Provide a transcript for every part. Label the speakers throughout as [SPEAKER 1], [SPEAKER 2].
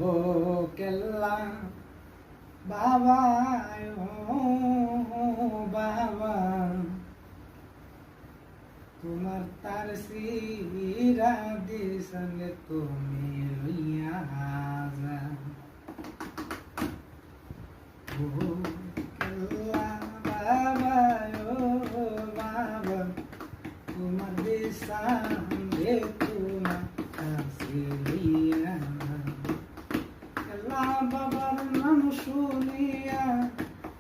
[SPEAKER 1] ও কেল্লা বাবা ও বাবা তোমার তার সিরা দিশলে তুমি লইয়া যা ও কেল্লা বাবা ও বাবা তোমার দিশলে তোমার কাছে লইয়া কেল্লা বাবার নাম শুনিয়া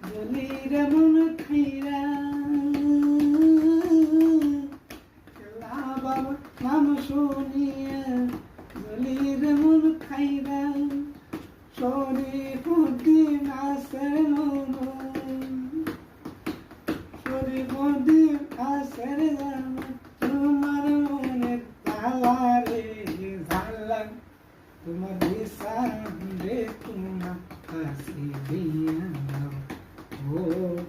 [SPEAKER 1] জলির মন খাইরা নাম শুনিয়া জলির মন খাইরা শরীফুদ্দিন আসের শরীফুদ্দিন আসের তোমার মনের তালা রে ঝালা তোমার দিশান রে তোমার কাছে দিয়া ও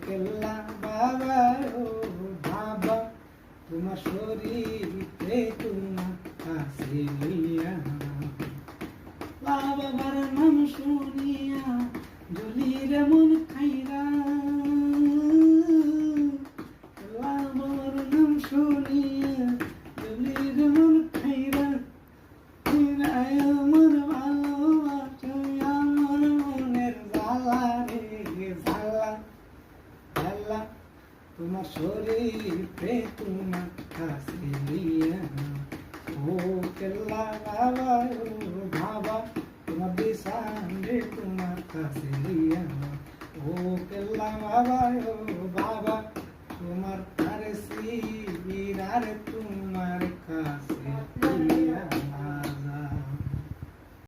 [SPEAKER 1] কেল্লা বাবা ও বাবা তোমার শরীরে তোমার কাছে লইয়া বাবার নাম শুনিয়া জলির মন খাইরা বাবার নাম শুনিয়া জলির মন খাইরা আমার ভালোবাসা আমার মনের জ্বালা রে জ্বালা জ্বালা তোমার শরীরে তোমার কাছে লইয়া ও কেল্লা বাবা ও বাবা তোমার দিশান রে তোমার কাছে লইয়া ও কেল্লা বাবা